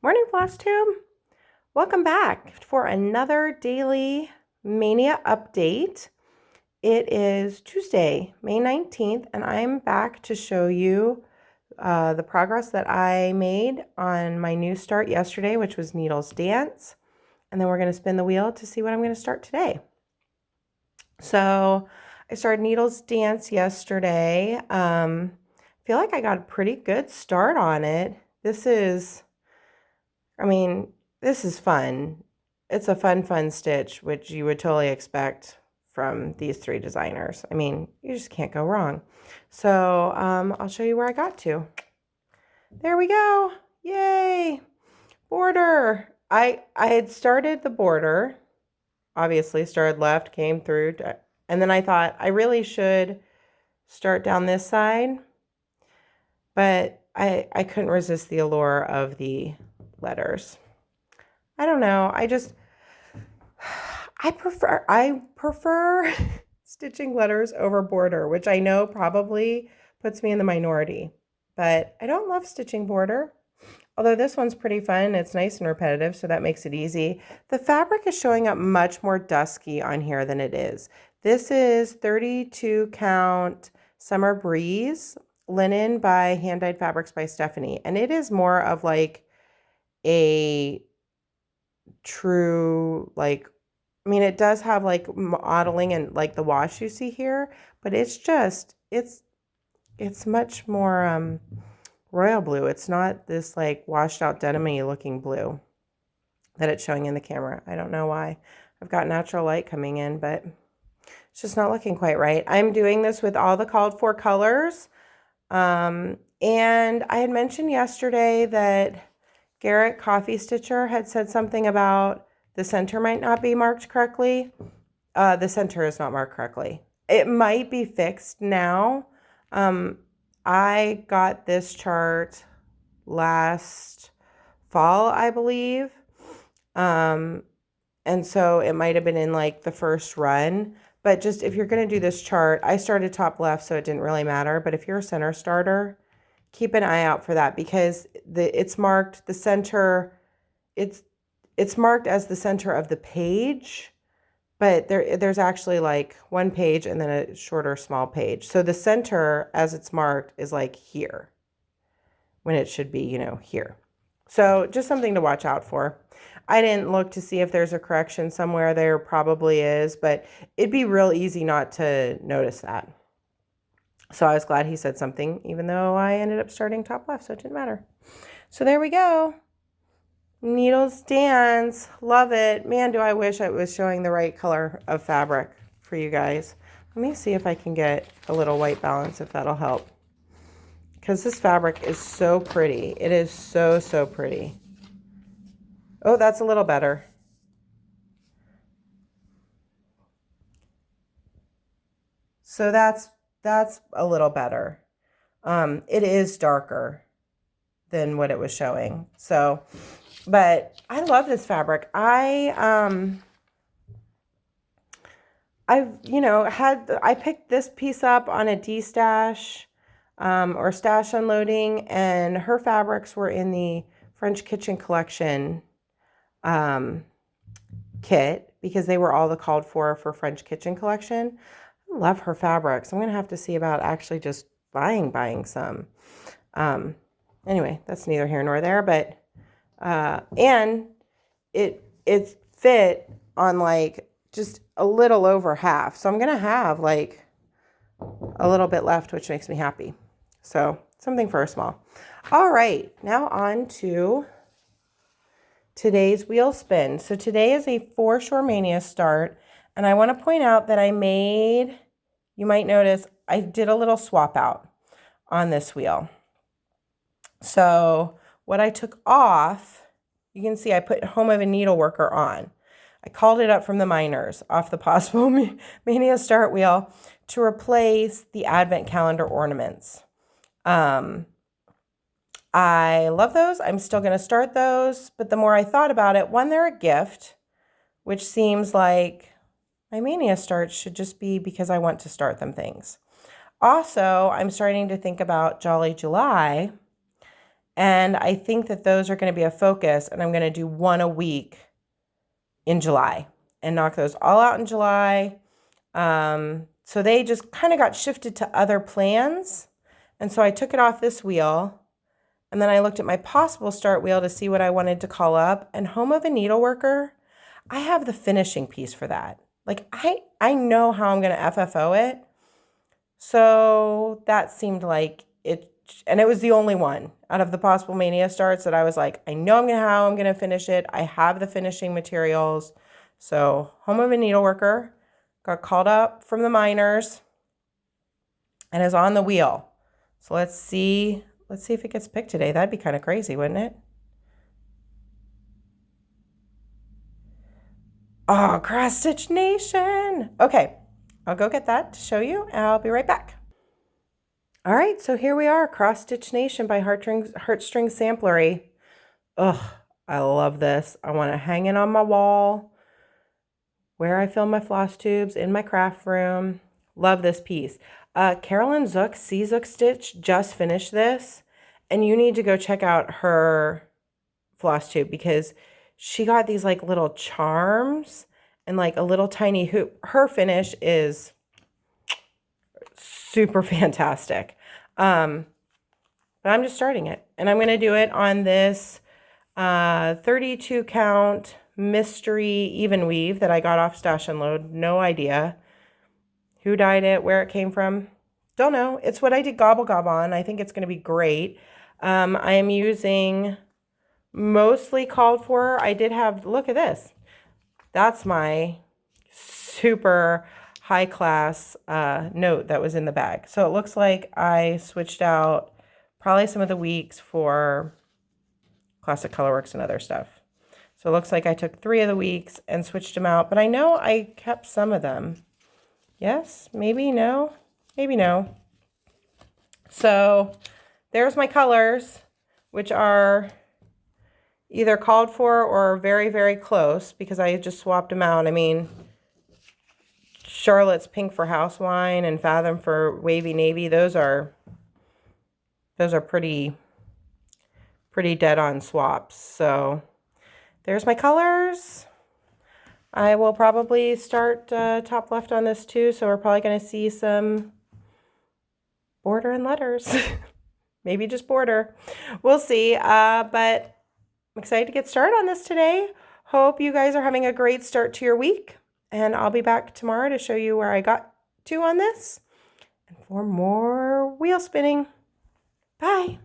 Morning, Flosstube. Welcome back for another daily mania update. It is Tuesday, May 19th, and I'm back to show you the progress that I made on my new start yesterday, which was Needles Dance. And then we're going to spin the wheel to see what I'm going to start today. So I started Needles Dance yesterday. I feel like I got a pretty good start on it. This is fun. It's a fun stitch, which you would totally expect from these three designers. You just can't go wrong. So I'll show you where I got to. There we go. Yay. Border. I had started the border, obviously started left, came through, and then I thought I really should start down this side, but I couldn't resist the allure of the letters. I don't know. I prefer stitching letters over border, which I know probably puts me in the minority, but I don't love stitching border. Although this one's pretty fun. It's nice and repetitive, so that makes it easy. The fabric is showing up much more dusky on here than it is. This is 32 count Summer Breeze linen by Hand Dyed Fabrics by Stephanie, and it is more of like a true, it does have like modeling and like the wash you see here, but it's much more royal blue. It's not this like washed out denim-y looking blue that it's showing in the camera. I don't know why. I've got natural light coming in, but it's just not looking quite right. I'm doing this with all the called for colors. And I had mentioned yesterday that Garrett Coffee Stitcher had said something about the center might not be marked correctly. The center is not marked correctly. It might be fixed now. I got this chart last fall, I believe. And so it might have been in like the first run. But just if you're going to do this chart, I started top left, so it didn't really matter. But if you're a center starter, keep an eye out for that, because it's marked the center. It's marked as the center of the page, but there's actually like one page and then a shorter small page. So the center, as it's marked, is like here when it should be, here. So just something to watch out for. I didn't look to see if there's a correction somewhere. There probably is, but it'd be real easy not to notice that. So I was glad he said something, even though I ended up starting top left, so it didn't matter. So there we go. Needles Dance. Love it. Man, do I wish I was showing the right color of fabric for you guys. Let me see if I can get a little white balance, if that'll help. Because this fabric is so pretty. It is so pretty. Oh, that's a little better. So that's a little better. It is darker than what it was showing. So, but I love this fabric. I picked this piece up on a D-stash or stash unloading, and her fabrics were in the French Kitchen collection kit, because they were all the called for French Kitchen collection. I love her fabrics. I'm going to have to see about actually just buying some. Anyway, that's neither here nor there, but and it fit on like just a little over half. So I'm going to have like a little bit left, which makes me happy. So something for a small. All right, now on to today's wheel spin. So today is a 4 Shore Mania start, and I want to point out that you might notice I did a little swap out on this wheel. So what I took off, you can see I put Home of a Needleworker on. I called it up from the Miners off the Possible Mania start wheel to replace the Advent calendar ornaments. I love those. I'm still going to start those, but the more I thought about it, one, they're a gift, which seems like my Mania starts should just be because I want to start them things. Also, I'm starting to think about Jolly July, And I think that those are going to be a focus, and I'm going to do one a week in July and knock those all out in July. So they just kind of got shifted to other plans. And so I took it off this wheel, and then I looked at my possible start wheel to see what I wanted to call up. And Home of a Needleworker, I have the finishing piece for that. Like I know how I'm going to FFO it. So that seemed like it, and it was the only one out of the possible Mania starts that I was like, I know how I'm going to finish it. I have the finishing materials. So Home of a Needleworker got called up from the miners and is on the wheel. So let's see if it gets picked today. That'd be kind of crazy, wouldn't it? Oh, Cross Stitch Nation. Okay, I'll go get that to show you, and I'll be right back. All right, so here we are, Cross Stitch Nation by Heartstring Samplery. Ugh, I love this. I want to hang it on my wall where I fill my floss tubes in my craft room. Love this piece. Carolyn Zook, C Zook Stitch, just finished this, and you need to go check out her floss tube because she got these like little charms and like a little tiny hoop. Her finish is super fantastic. But I'm just starting it, and I'm going to do it on this 32 count mystery even weave that I got off Stash and Load. No idea who dyed it, where it came from. Don't know. It's what I did Gobble Gob on. I think it's going to be great. I am using mostly called for. I did have, look at this. That's my super high class note that was in the bag. So it looks like I switched out probably some of the weeks for Classic Colorworks and other stuff. So it looks like I took 3 of the weeks and switched them out, but I know I kept some of them. Yes, maybe no, maybe no. So there's my colors, which are either called for or very, very close because I just swapped them out. I mean, Charlotte's Pink for House Wine and Fathom for Wavy Navy, those are pretty dead on swaps. So there's my colors. I will probably start top left on this too, so we're probably going to see some border and letters. Maybe just border. We'll see, but I'm excited to get started on this today. Hope you guys are having a great start to your week, and I'll be back tomorrow to show you where I got to on this and for more wheel spinning. Bye.